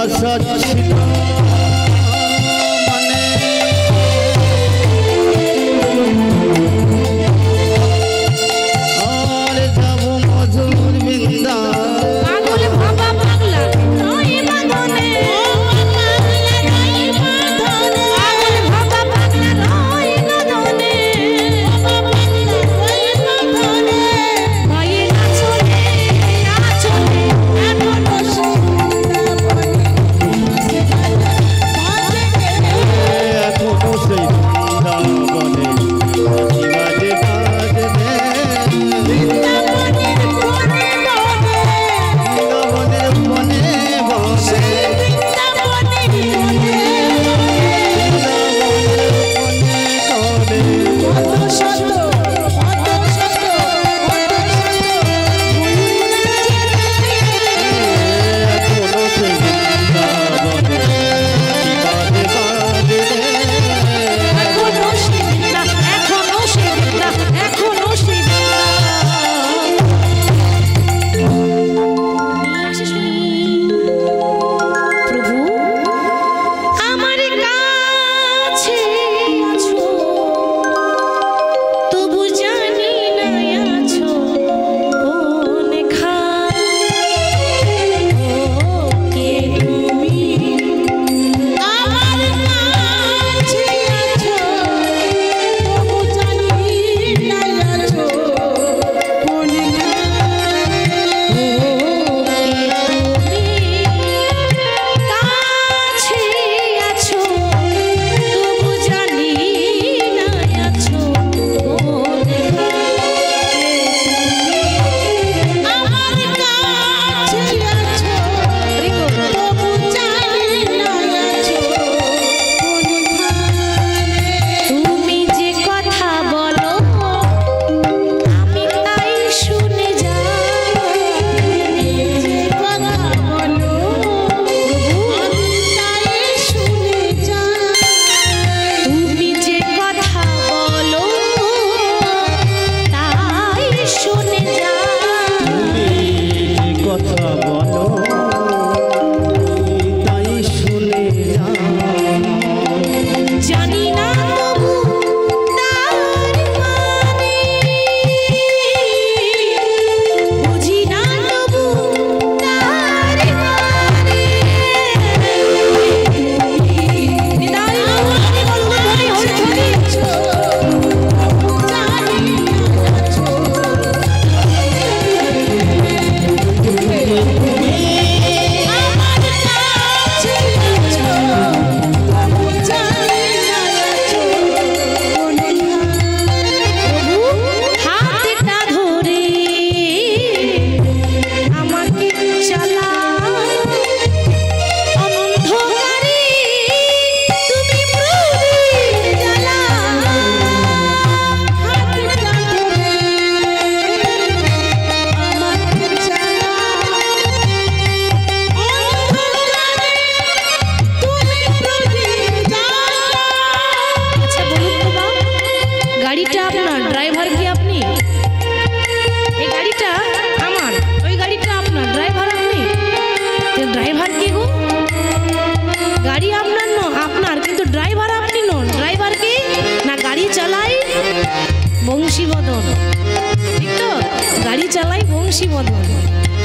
আশা ছিল মানে আর যাব মধুর বৃন্দা পাগল বাবা পাগলা রই বাঁধনে পাগল বাবা পাগলা রই বাঁধনে ভাই নাচলে নাচলে এখনো সেই বৃন্দাবনে বাজে বাজে বৃন্দাবনের বনে বসে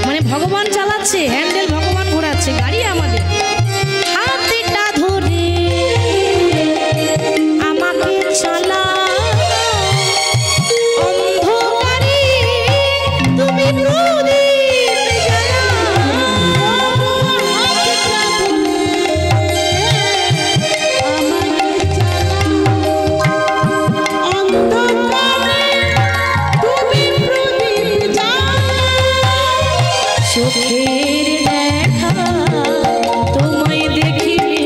মানে ভগবান চালাচ্ছে, হ্যান্ডেল ভগবান ঘোরাচ্ছে, গাড়ি আমাদের। হাতটা ধরে আমাকে চালা অন্ধকারে তুমি প্রদীপ চোখের দেখা তোমায় দেখিবে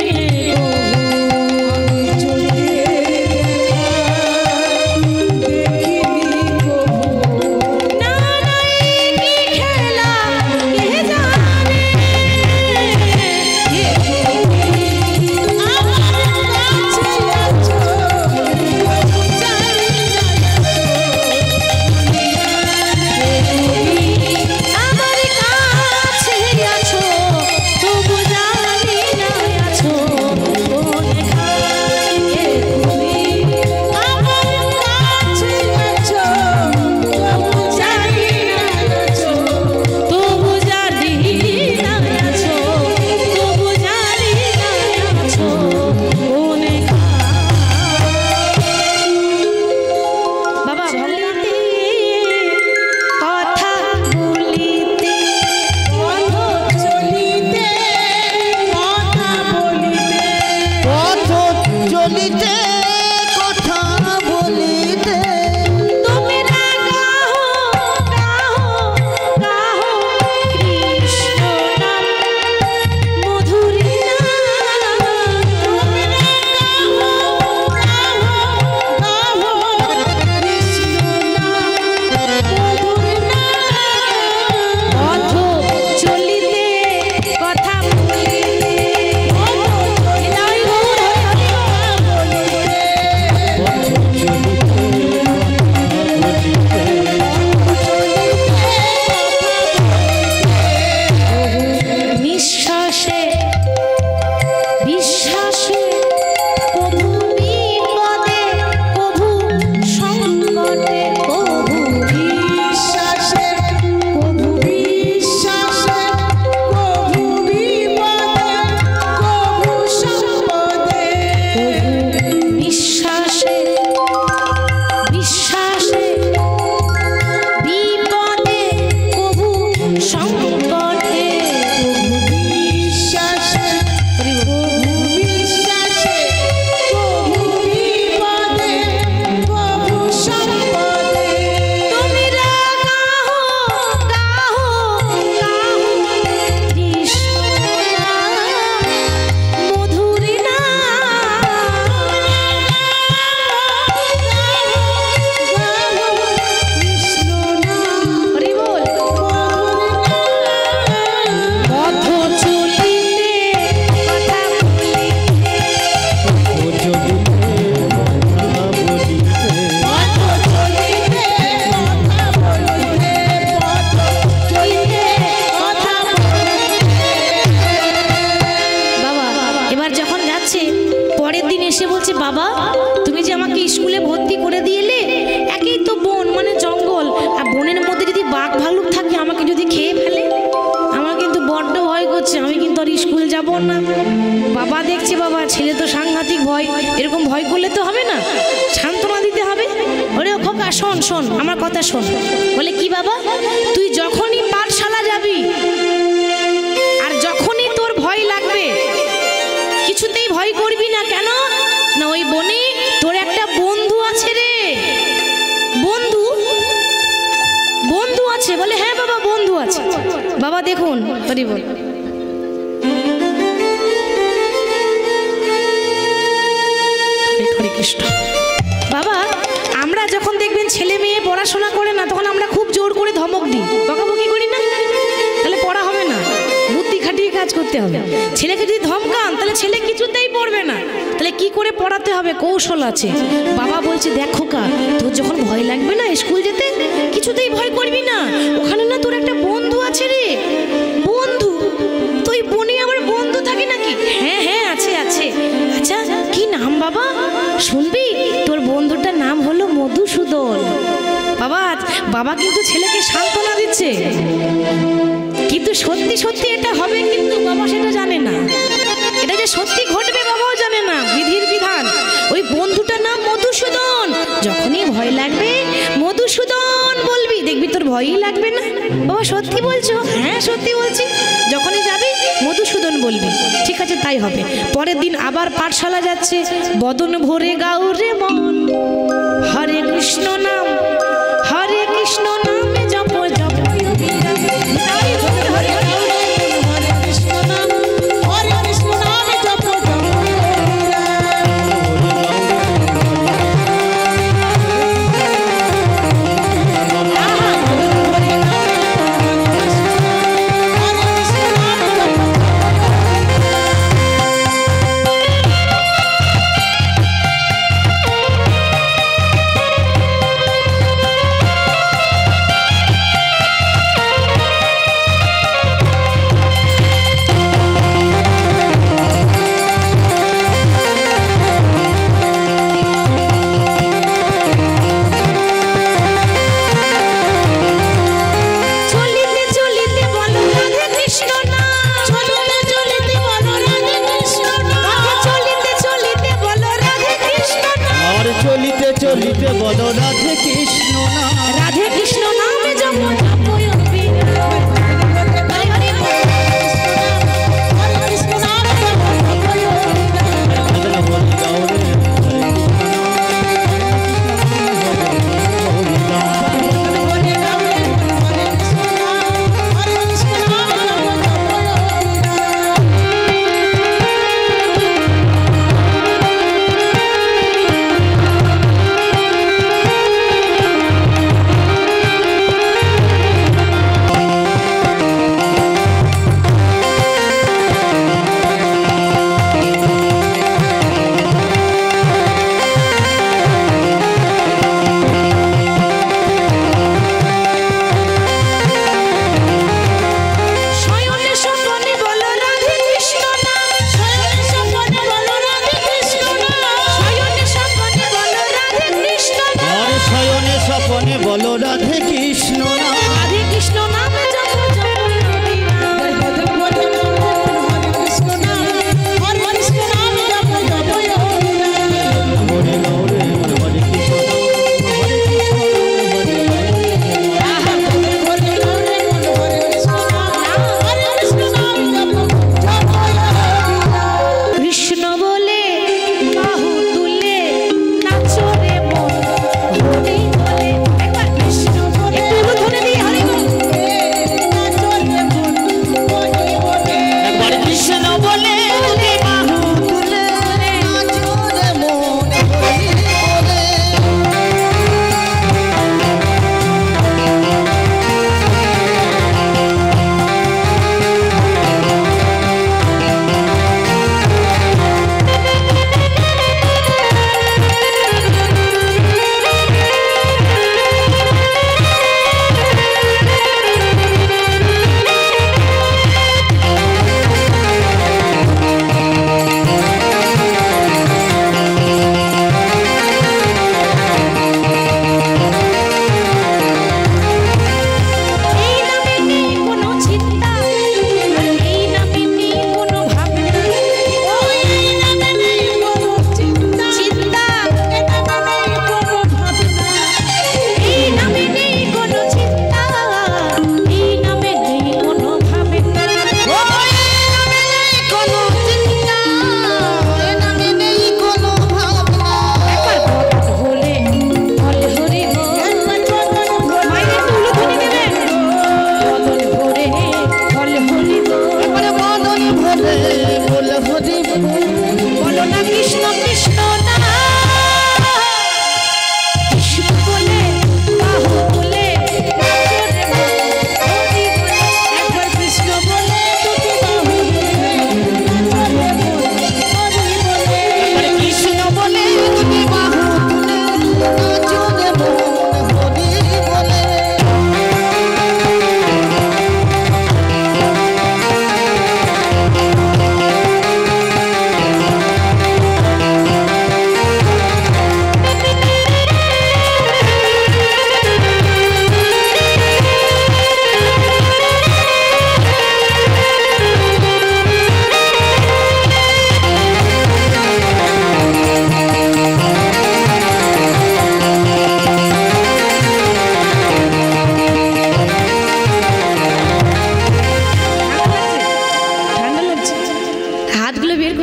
তো আর স্কুল যাব না। বাবা দেখছে বাবা ছেলে তো সাংঘাতিক ভয়, এরকম ভয় করলে তো হবে না, সান্ত্বনা দিতে হবে। ওরে খোকা শোন শোন আমার কথা শোন। বলে কি বাবা? তুই যখনই পাঠশালা যাবি আর যখনই তোর ভয় লাগবে কিছুতেই ভয় করবি না। কেন না ওই বনে তোর একটা বন্ধু আছে রে। বন্ধু? বন্ধু আছে? বলে হ্যাঁ বাবা বন্ধু আছে। বাবা দেখুন হরি বল। হরে কৃষ্ণ। বাবা আমরা যখন দেখবেন ছেলে মেয়ে পড়াশোনা করে না তখন আমরা খুব জোর করে ধমক দিই, বকাবকি করি না, তাহলে পড়া হবে না, বুদ্ধি খাটিয়ে কাজ করতে হবে। ছেলেকে যদি ধমকান তাহলে ছেলে কিছুতেই পড়বে না, তাহলে কি করে পড়াতে হবে কৌশল আছে। বাবা বলছে দেখো কা তোর যখন ভয় লাগবে না স্কুল যেতে কিছুতেই ভয় করবি না, ওখানে না তোর একটা বন্ধু আছে রে। বন্ধু? তুই বনে আবার বন্ধু থাকে নাকি? হ্যাঁ হ্যাঁ আছে আছে। আচ্ছা কি নাম বাবা? শুনবি তোর বন্ধুটার নাম হলো মধুসূদন। বাবা বাবা কিন্তু ছেলেকে সান্ত্বনা দিচ্ছে, কিন্তু সত্যি সত্যি এটা হবে কিন্তু বাবা সেটা জানে না। এটা যে সত্যি ঘটবে বাবাও জানে না, বিধির বিধান। ওই বন্ধুটার নাম মধুসূদন। যখনই ভয় লাগবে মধুসূদন বলবি, দেখবি তোর ভয়ই লাগবে না। বাবা সত্যি বলছো? হ্যাঁ সত্যি বলছি। যখনই যাবি মধুসূদন বলবি। ঠিক আছে তাই হবে। পরের দিন আবার পাঠশালা যাচ্ছে। বদন ভরে গাউরে মন হরে কৃষ্ণ নাম, হরে কৃষ্ণ নামে জপ জপ তাই হরে হরে হরে কৃষ্ণ নাম, হরে কৃষ্ণ নামে জপ জপ।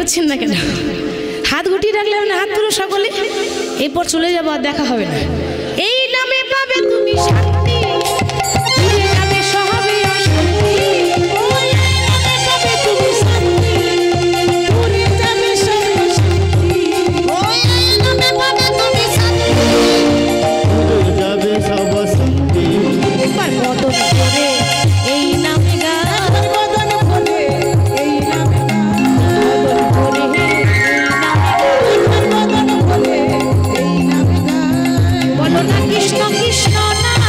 পারছেন না কেন? হাত গুটিয়ে রাখলে হবে না, হাত তুলো সকলে। এরপর চলে যাবো, আর দেখা হবে না। এই নামে পাবে তুমি শান্তি, দূরে যাবে সবে অশান্তি। ওই নামে পাবে তুমি শান্তি, দূরে যাবে সবে অশান্তি। ওই নামে পাবে তুমি শান্তি, দূরে যাবে সব শান্তি। একবার বদন করে এই নামে গান, বদন করে এই নামে গান, বদন করে এই নামে গান, বদন করে এই নামে গান। বলো না কৃষ্ণ কৃষ্ণ নাম,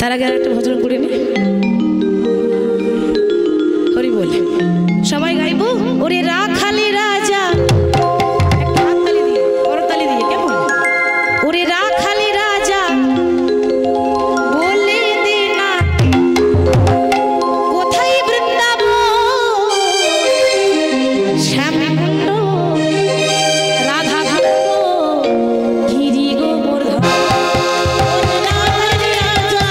তার আগে আর একটা ভজন করে নি। হরি বল। সবাই গাইবো ওরে রাখালি রাজা, একটা হাততালি দিয়ে করতালি দিয়ে কেমন? ওরে রাখালি রাজা বলে দে না কোথায় বৃন্দাবন, শ্যামকুণ্ড রাধা কুণ্ড গিরি গোবর্ধন। রাখালি রাজা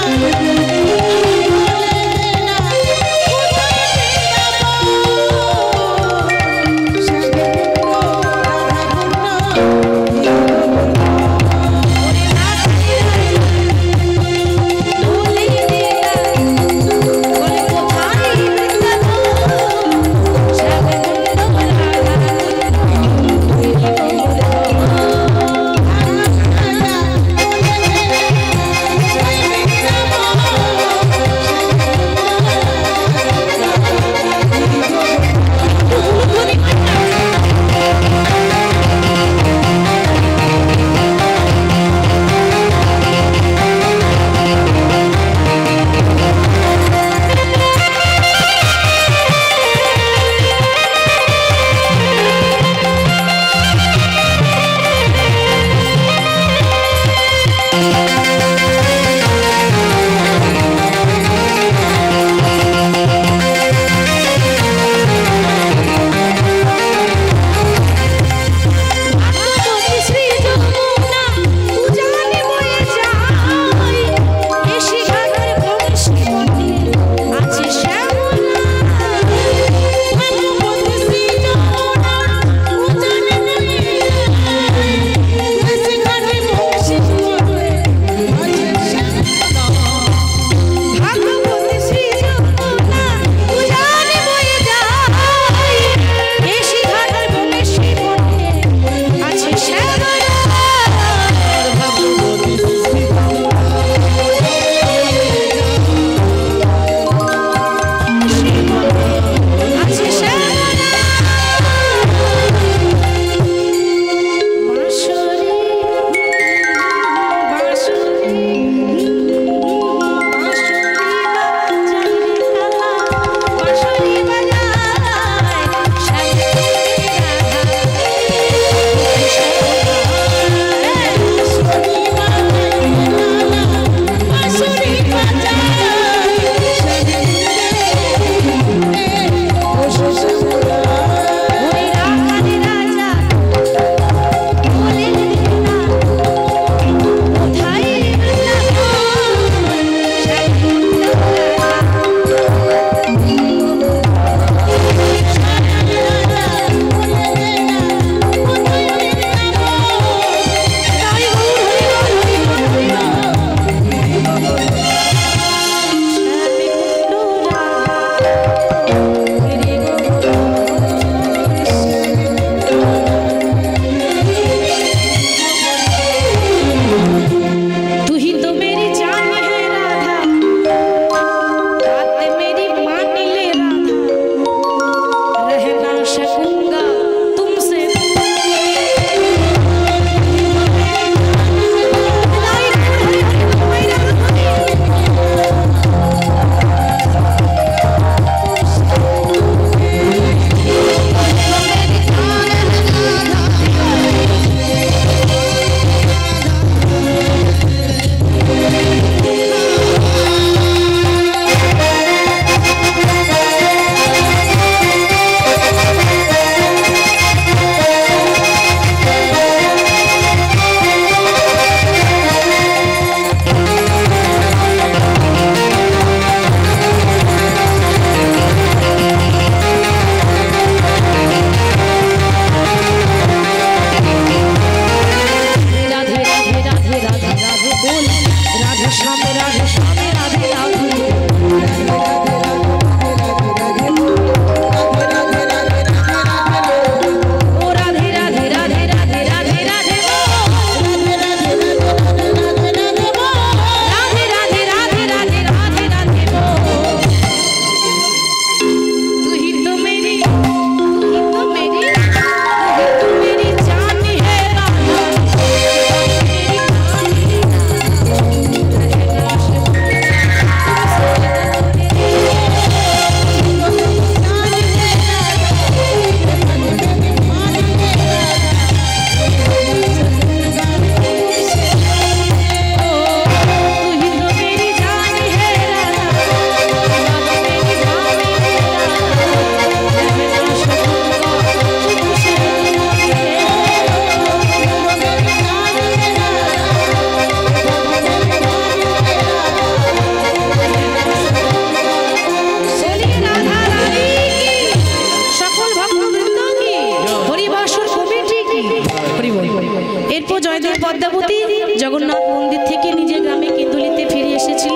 পদ্মাবতী জগন্নাথ মন্দির থেকে নিজের গ্রামে কেন্দুলিতে ফিরে এসেছিল।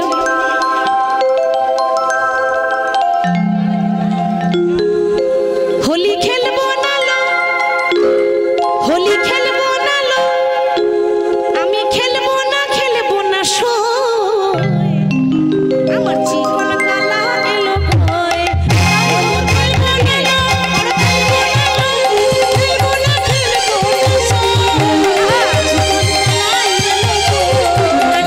হোলি খেলবো না লো, হোলি খেলবো না লো, আমি খেলবো না শো, আমার জীবন কালা এলো কই। খেলবো না লো, খেলবো না শো, জীবন কালা এলো কই।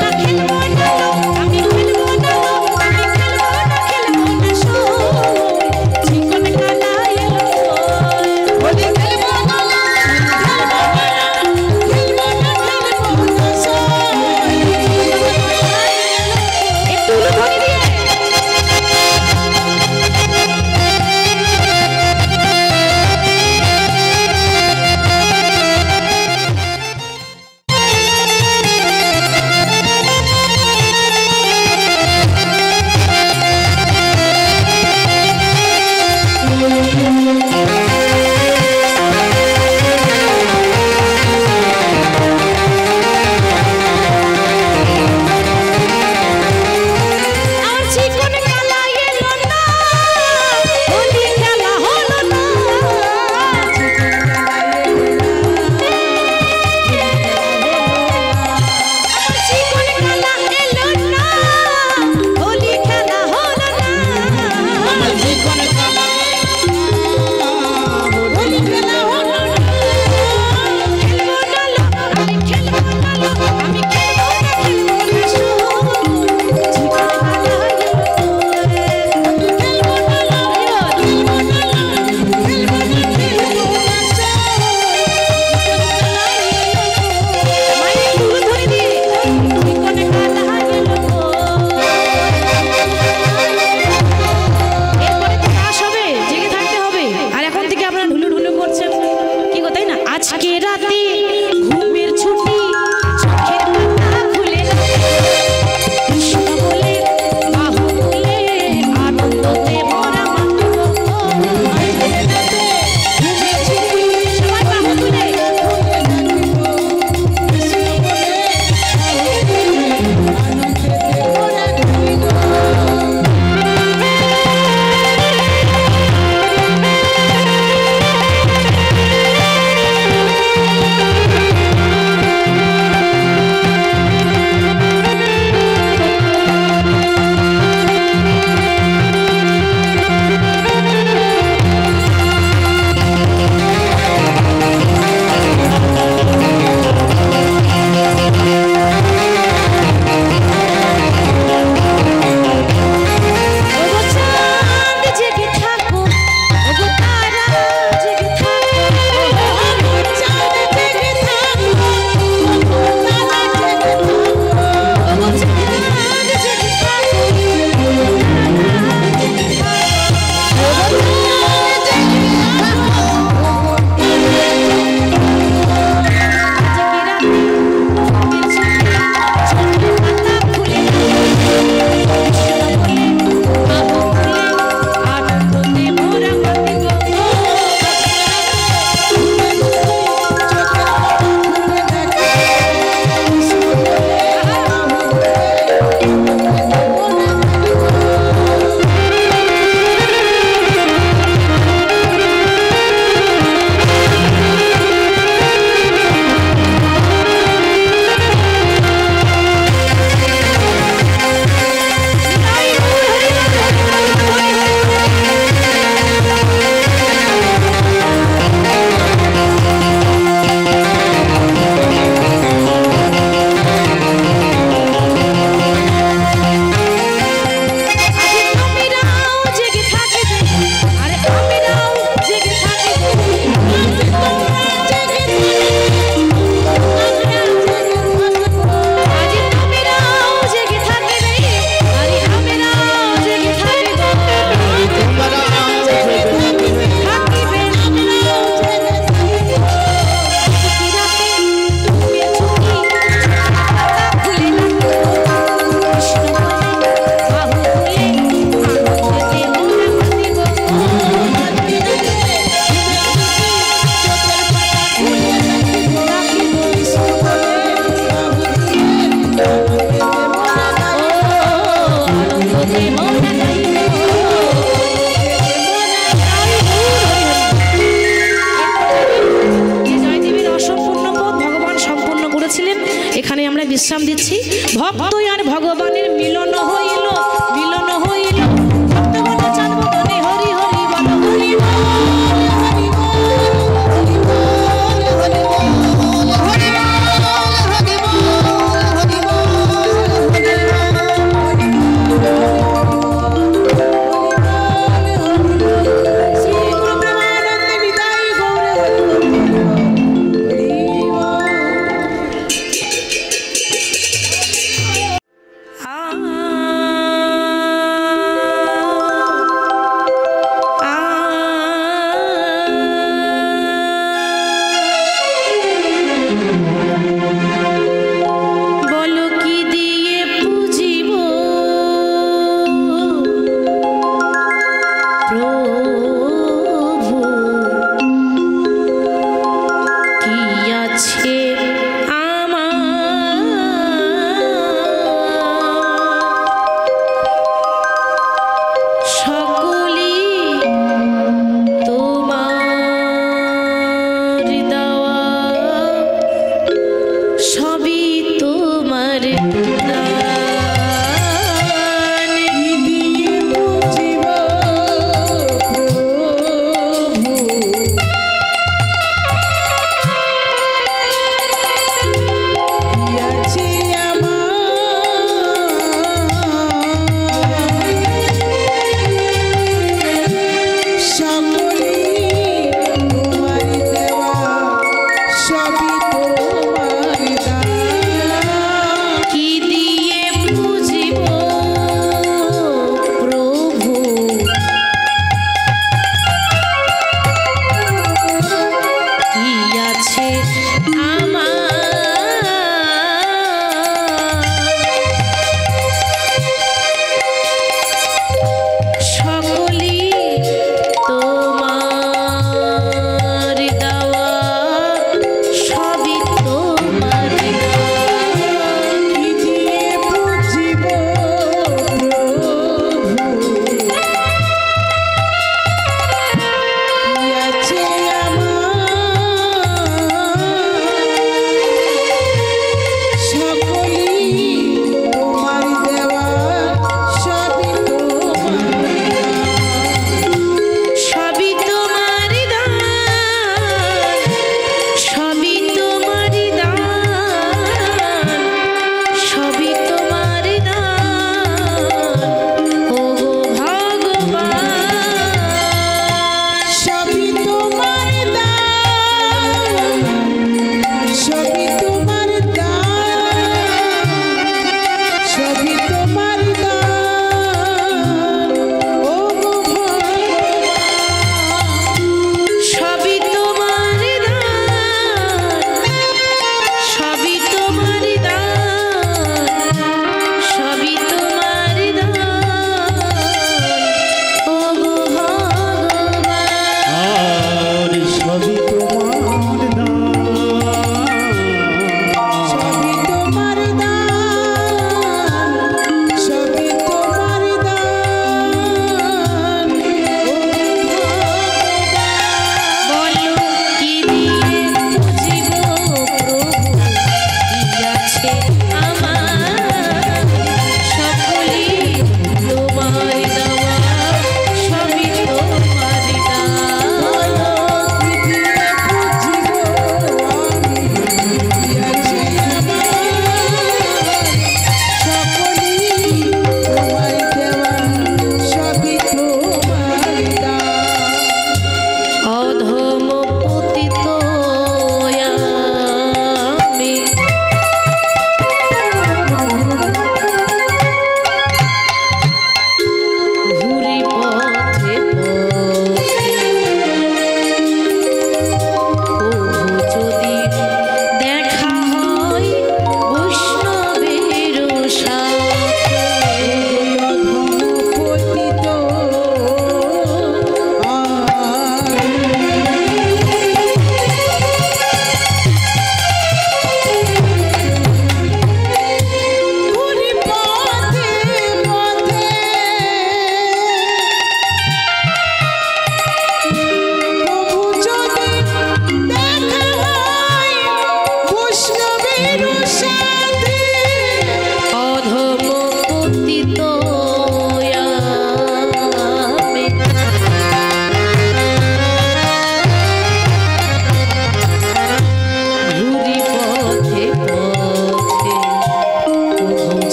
বিশ্রাম দিচ্ছি। ভক্ত আর ভগবানের মিলন হইল, মিলন হইল, ভক্তগণ চাঁদ বদনে হরি হরি বল, হরি বল, হরি বল, হরি বল, হরি বল, হরি বল, হরি বল, হরি বল, শ্রী গুরু প্রেমানন্দে নিতাই গৌর হরি বল, হরি বল।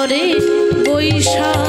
ঈশ্বরে বৈশাখ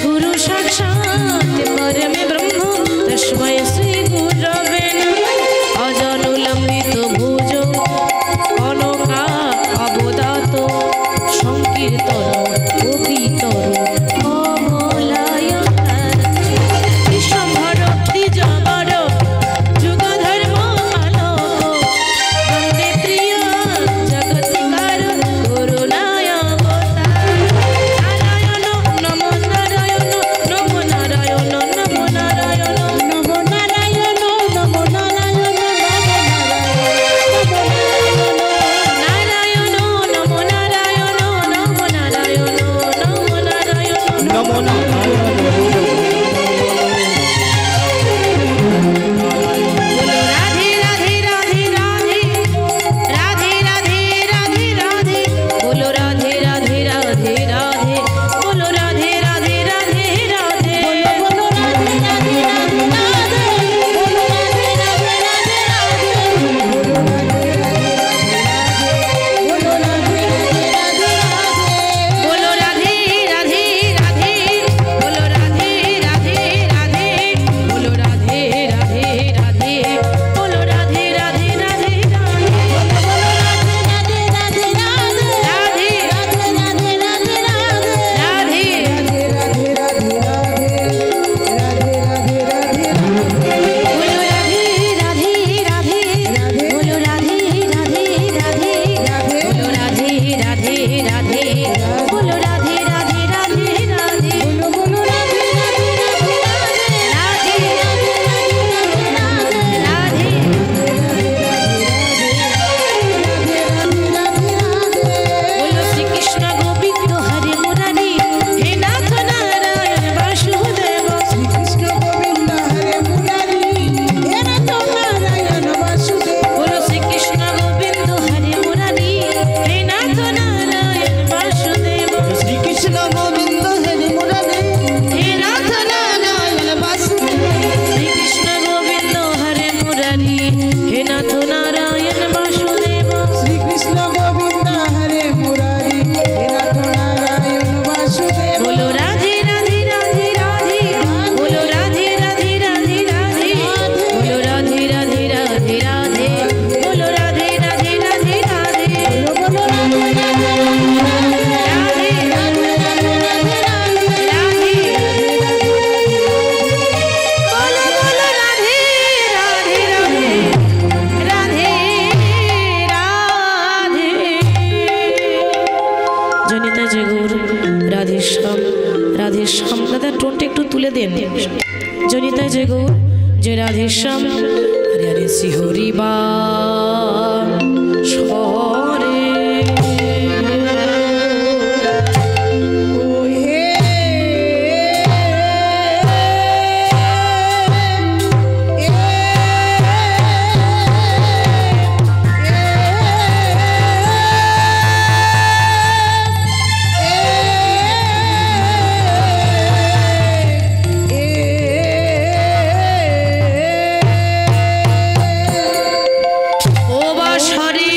গৌর साक्षात् परमे ब्रह्म तस्मै श्री गुरवे नमः। হে নাথ নারায়ণ বাসুদেব শ্রীকৃষ্ণ গোবিন্দ হরে মুরারি হে নাথ নারায়ণ বাসুদেব বলো রাধে রাধে রাধে রাধে বলো রাধে রাধে রাধে রাধে বলো রাধে রাধে রাধে রাধে বলো রাধে রাধে রাধে রাধে বলো রাধে রাধে রাধে রাধে বলো বলো রাধে রাধে রাধে রাধে জনিতা যে গৌর রাধেশ্যাম রাধেশ্যাম দাদা টোনটা একটু তুলে দেন জনিতা যে গৌর যে রাধেশ্যাম হরে হরে শ্রী হরিবা সরে ও হে ও বাসরে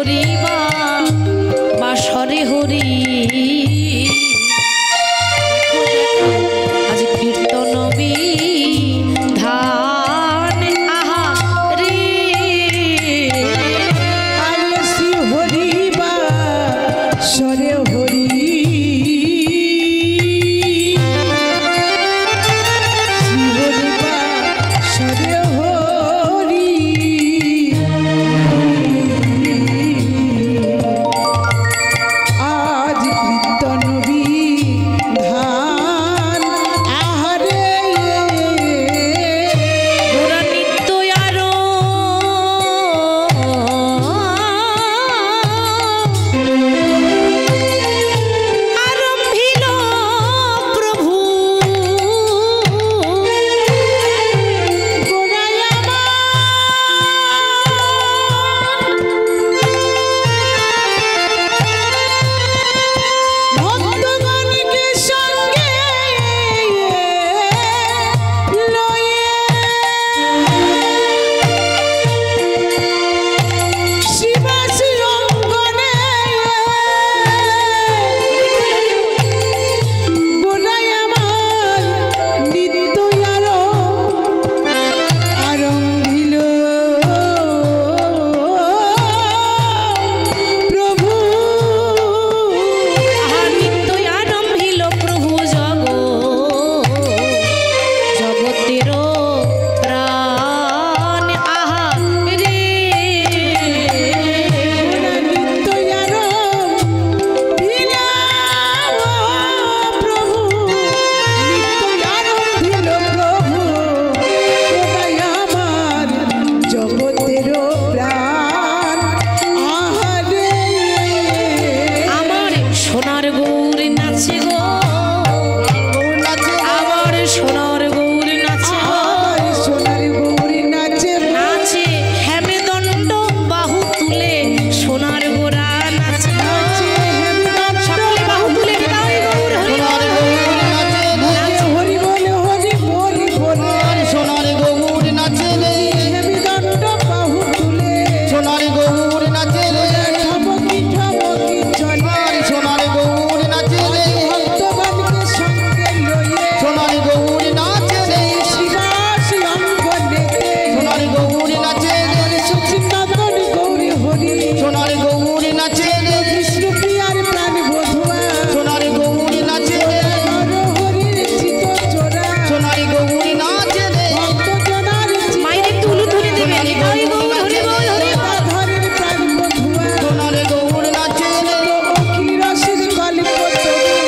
হরি বা সরে হরি আজ কীর্তন ধান আহা রে আরে শ্রী হরি বা সরে হরি শ্রী হরি বা সরে হরি আজ কীর্তন ধান আহারে গোরা নিত্য আরো আরম্ভিল প্রভু গোড়ায় ভক্তগণকে সঙ্গে লয়ে শিবাসী অঙ্গনে গোড়ায় আমার নিত্য আরম্ভিল প্রভু আহা নিত্য আরম্ভিল প্রভু জগতের প্রাণ আহা রে নিত্য আরম্ভিল প্রভু নিত্য আরম্ভিল প্রভু গোড়ায় আমার জগতের প্রাণ আহারে আমার সোনার গৌর নাচে গো আমার সোনার গৌর নাচে গো আমার সোনার গৌরী নাচে নাচে হেমেদণ্ড বাহু তুলে সোনার গোরা নাচে নাচে সকলে বাহু তুলে তাই গৌর হরি হরি বলে হরি বলি বলে সোনার গৌর নাচে রে, হেমিদণ্ড বাহু তুলে সোনার গৌর নাচে রে, ঠমকি ঠমকি চলে সোনার গৌর নাচে রে, ভক্তগণকে সঙ্গে লয়ে সোনার গৌর নাচে রে, শিবাসী অঙ্গনেতে সোনার গৌর নাচে রে, সচিনন্দন গৌরী হরি সোনার গৌর নাচে রে, বিষ্ণুপ্রিয়ার প্রাণ বধুয়া সোনার গৌর নাচে রে, নর হরির চিত চোরা সোনার গৌর নাচে রে, ভক্তজনার মায়ের তুলু তুলে দেবে তাই গৌর হরি বল হরি বল ধরের প্রাণ বধুয়া সোনার গৌর নাচে রে, অখিল রসের গল্প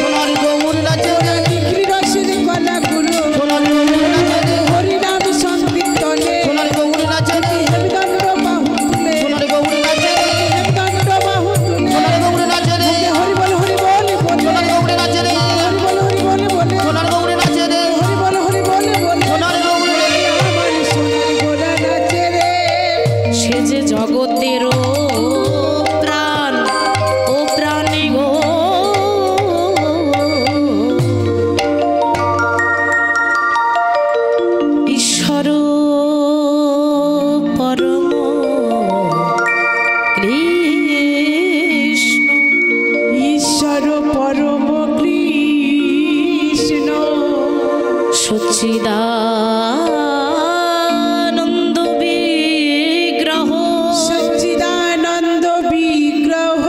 সোনার গৌর নাচে রে, অখিল রসের গলা গুরু সোনার গৌর নাচে রে, হরিনাম সংকীর্তনে সোনার গৌর নাচে রে, হেমদণ্ড বাহু তুলে সোনার গৌর নাচে রে, হেমদণ্ড বাহু তুলে সোনার গৌর নাচে রে, হরি বল বলে সোনার গৌর নাচে রে, হরি বল বলে সোনার গৌর নাচে রে, হরি বলে সোনার গৌর আমার সোনার গোড়া নাচে রে সে যে জগতের প্রাণ ও প্রাণে গো ঈশ্বর পরম কৃষ্ণ ঈশ্বর পরম কৃষ্ণ সচ্চিদানন্দ বিগ্রহ সচ্চিদানন্দ বিগ্রহ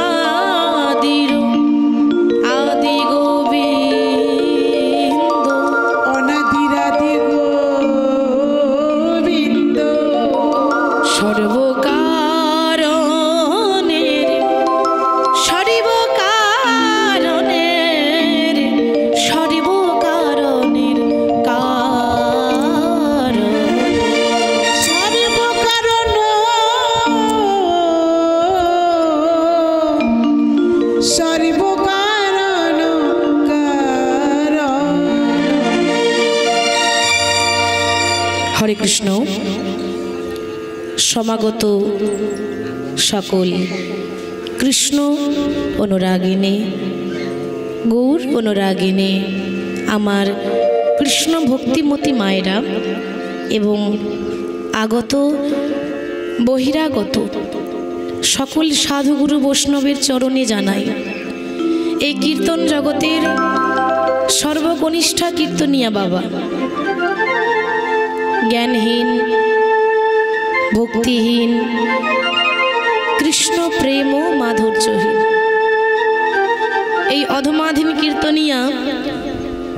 অনাদির আদি গোবিন্দ অনাদিরাদি গোবিন্দ সর্বকারণের সর্বকারণের সর্বকারণের কারণ সর্বকারণ সর্বকারণ কারণ হরে কৃষ্ণ। সমাগত সকল কৃষ্ণ অনুরাগিনী গৌর অনুরাগিনী আমার কৃষ্ণ ভক্তিমতী মায়েরা এবং আগত বহিরাগত সকল সাধুগুরু বৈষ্ণবের চরণে জানাই এই কীর্তন জগতের সর্বকনিষ্ঠা কীর্তনিয়া বাবা, জ্ঞানহীন ভক্তিহীন কৃষ্ণ প্রেম ও মাধুর্যহীন এই অধমাধীন কীর্তনিয়া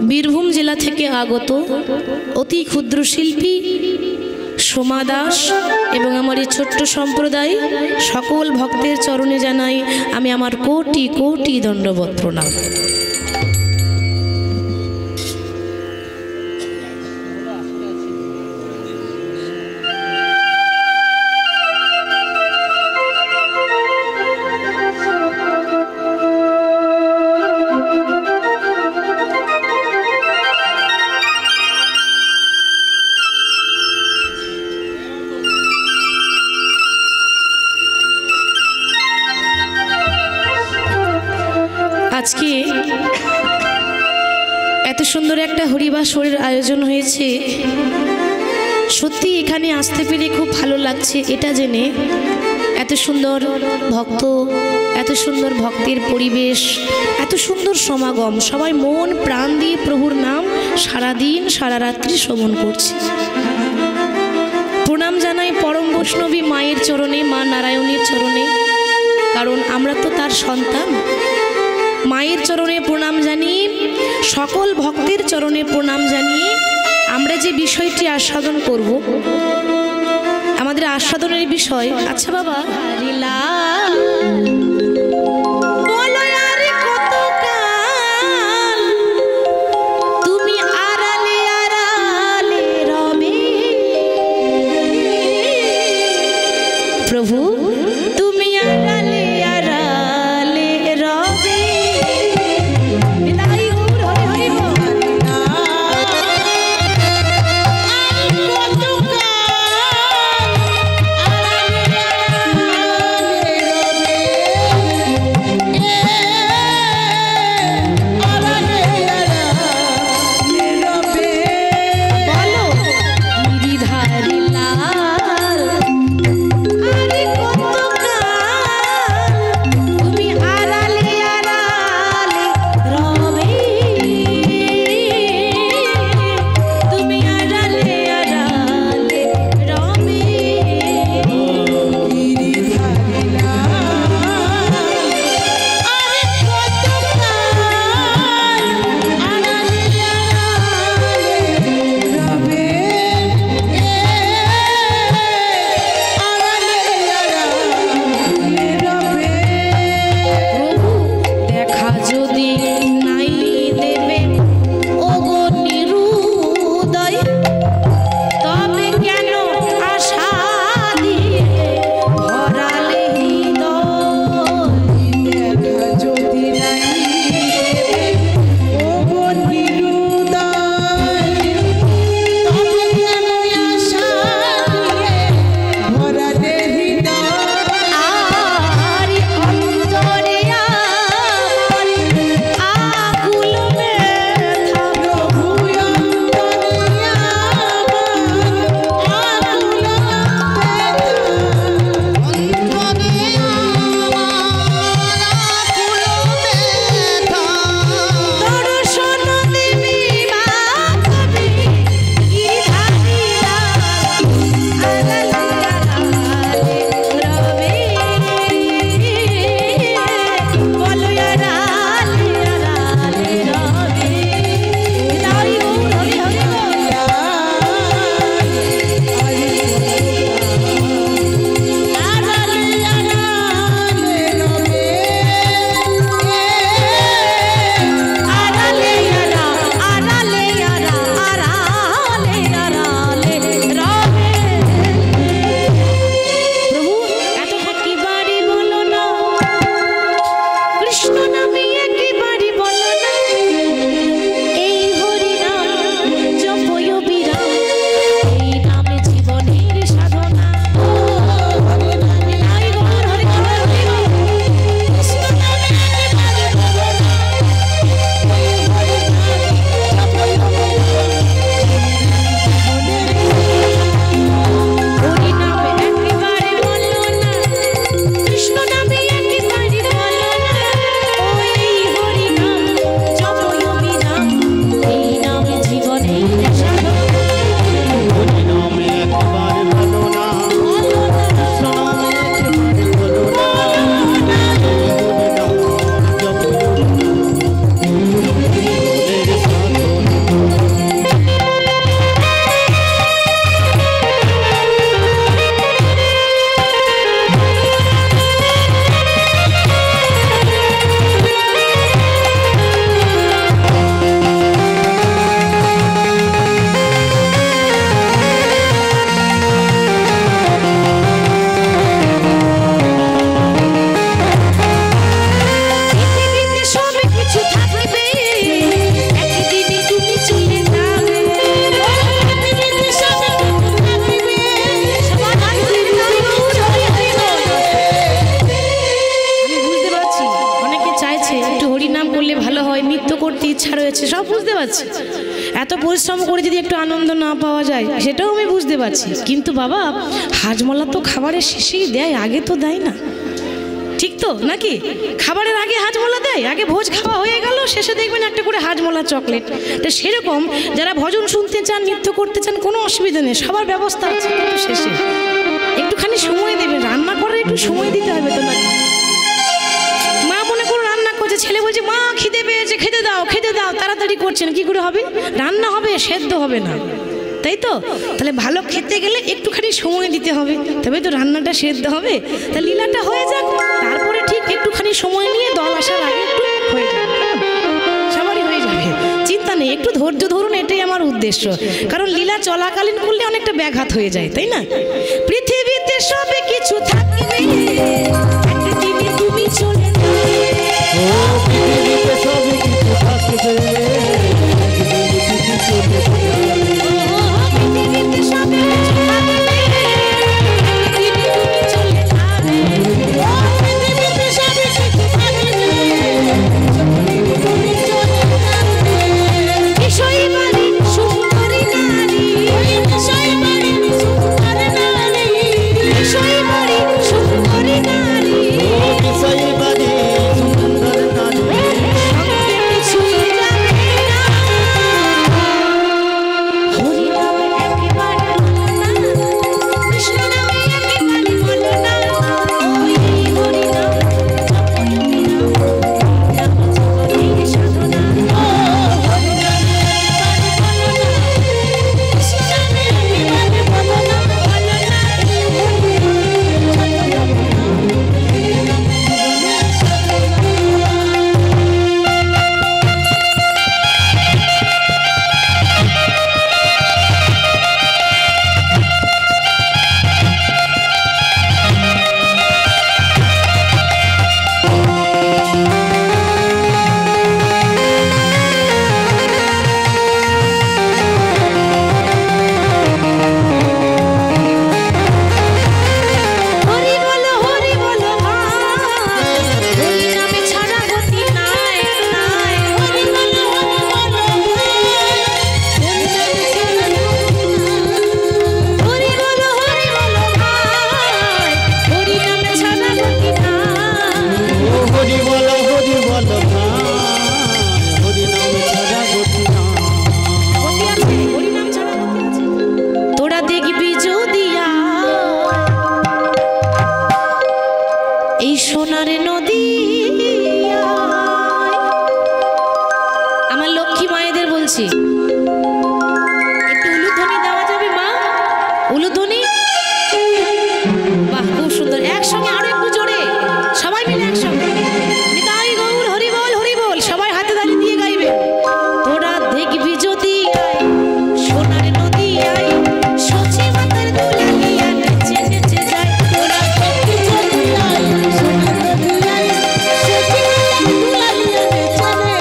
বীরভূম জেলা থেকে আগত অতি ক্ষুদ্র শিল্পী সোমা দাস এবং আমার এই ছোট্ট সম্প্রদায় সকল ভক্তের চরণে জানাই আমি আমার কোটি কোটি দণ্ডবত প্রণাম। আজকে এত সুন্দর একটা হরিবাসরের আয়োজন হয়েছে, সত্যি এখানে আসতে পেরে খুব ভালো লাগছে। এটা জেনে এত সুন্দর ভক্ত, এত সুন্দর ভক্তের পরিবেশ, এত সুন্দর সমাগম, সবাই মন প্রাণ দিয়ে প্রভুর নাম সারাদিন সারা রাত্রি শ্রবণ করছে। প্রণাম জানাই পরম বৈষ্ণবী মায়ের চরণে, মা নারায়ণীর চরণে, কারণ আমরা তো তার সন্তান। মায়ের চরণে প্রণাম জানিয়ে, সকল ভক্তের চরণে প্রণাম জানিয়ে আমরা যে বিষয়টি আস্বাদন করব, আমাদের আস্বাদনের বিষয়, আচ্ছা বাবা, তুমি আড়ালে আড়ালে রবে প্রভু, তুমি আড়ালে আড়ালে রবে। হয়েছে, সব বুঝতে পারছি। এত পরিশ্রম করে যদি একটু আনন্দ না পাওয়া যায় সেটাও আমি বুঝতে পারছি, কিন্তু বাবা হাজমলা তো খাবারের শেষেই দেয়, আগে তো দেয় না, ঠিক তো নাকি? খাবারের আগে হাজমলা দেয়, আগে ভোজ খাওয়া হয়ে গেল, শেষে দেখবেন একটা করে হাজমলা চকলেট। তো সেরকম যারা ভজন শুনতে চান, নৃত্য করতে চান, কোনো অসুবিধা নেই, সবার ব্যবস্থা আছে, কিন্তু শেষে একটুখানি সময় দেবে, রান্না করার একটু সময় দিতে হবে তো নাকি? মা মনে করো রান্না করছে, ছেলে বলছে মা খিদে পেয়েছে, খেতে দাও খেতে দাও, তাড়াতাড়ি করছেন, কি করে হবে? রান্না হবে, সেদ্ধ হবে না, তাই তো? তাহলে ভালো খেতে গেলে একটুখানি সময় দিতে হবে, তবে তো রান্নাটা সেদ্ধ হবে। তা লীলাটা হয়ে যাক, তারপরে ঠিক একটুখানি সময় নিয়ে দল আসার আগে একটু হয়ে যাবে, সবারই হয়ে যাবে, চিন্তা নেই, একটু ধৈর্য ধরুন, এটাই আমার উদ্দেশ্য। কারণ লীলা চলাকালীন করলে অনেকটা ব্যাঘাত হয়ে যায়, তাই না? পৃথিবীতে সবে কিছু থাকবে, একদিনে তুমি চলে যাবে। পৃথিবীতে সবে কিছু থাকবে, পৃথিবীতে সবে কিছু থাকবে, একদিনে তুমি চলে যাবে। পৃথিবীতে সবে কিছু থাকবে, তুমি চলে যাবে। বিষয় বাড়ি সুন্দরী নারী, বিষয় বাড়ি সুন্দর নারী, বিষয় বাড়ি সুন্দরী নারী, বিষয় বাদী সুন্দর নারী, সঙ্গে কিছুই জানে না। হরি নাম একেবারে বলো না, কৃষ্ণ নাম একেবারে বলো না, ওই হরি নাম জপই নাম, নাম জপই সাধনা। হরি নাম একেবারে বলো না, কৃষ্ণ নাম একেবারে বলো না, বলো না, এই হরি নাম জপই নাম, নাম সাধনা। হরি বলো ভাই, হরি নামে ছাড়া গতি নাই, নাই। হরি বলো ভাই, হরি নামে ছাড়া গতি নাই। হরি বলো ভাই, হরি নামে ছাড়া গতি নাই। ও হরি বল ভাই, হরি নাম ছাড়া গতি না। গতি আছে, হরি নাম ছাড়া গতি আছে। তোরা দেখবি যদিয়া এই সোনার নদী, আমার লক্ষ্মী মায়েদের বলছি, একটু উলুধ্বনি দেওয়া যাবে মা? উলুধ্বনি, বাহ খুব সুন্দর, একসঙ্গে আরো একটু জোরে, সবাই মিলে একসঙ্গে। নিতাই গৌর হরি বল, হরি বল, সবাই হাতে তালি দিয়ে গাইবে। তোরা দেখবি যদি আয় সোনার নদী আয়, সচি মাতার দুলালিয়া নেচে নেচে যায়। তোরা দেখবি যদি আয় সোনার নদী আয়, সচি মাতার দুলালিয়া নেচে নেচে যায়।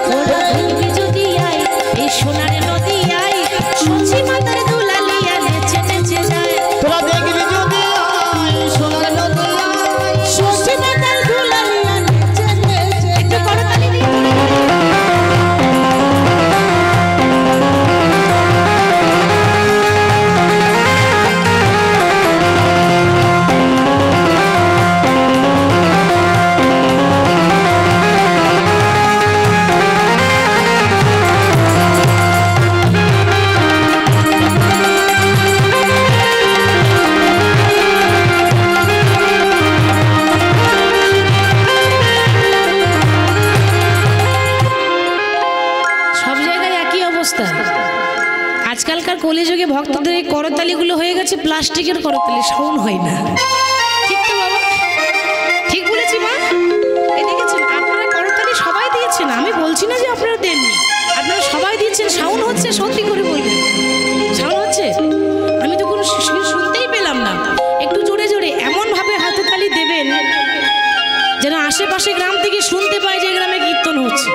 তোরা দেখবি যদি আয় এই সোনার নদী আয়, সচি মাতার দুলালিয়া নেচে নেচে যায়। তোরা দেখবি যদি আয় সোনার নদী আয়, সচি মাতার দুলালিয়া নেচে নেচে যায়। একটু করতালি দিই। সব জায়গায় একই অবস্থা। আজকালকার কলিযুগে ভক্তদের এই করতালিগুলো হয়ে গেছে প্লাস্টিকের করতালি, সাউন্ড হয় না, ঠিক তো বাবা? ঠিক বলেছি মা? এই দেখেছেন আপনারা করতালি সবাই দিয়েছেন, আমি বলছি না যে আপনারা দেননি, আপনারা সবাই দিয়েছেন, সাউন্ড হচ্ছে, সত্যি করে বলবেন সাউন্ড হচ্ছে? আমি তো কোনো শুনতেই পেলাম না। একটু জোরে জোরে এমন ভাবে হাতে তালি দেবেন যেন আশেপাশে গ্রাম থেকে শুনতে পায় যে গ্রামে কীর্তন হচ্ছে।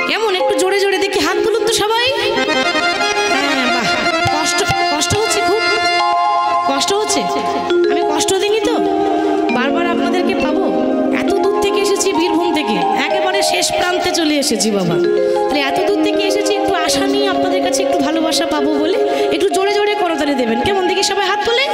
কেমন একটু জোরে জোরে দেখি, হাত তুলুন তো সবাই। হ্যাঁ বাহ, কষ্ট কষ্ট হচ্ছে, খুব কষ্ট হচ্ছে। আমি কষ্ট দিইনি তো, বারবার আপনাদেরকে পাবো? এত দূর থেকে এসেছি, বীরভূম থেকে, একেবারে শেষ প্রান্তে চলে এসেছি বাবা। তাহলে এত দূর থেকে এসেছি, একটু আশা নিয়ে আপনাদের কাছে একটু ভালোবাসা পাবো বলে একটু জোরে জোরে করতালি দেবেন, কেমন দেখি সবাই হাত তোলে।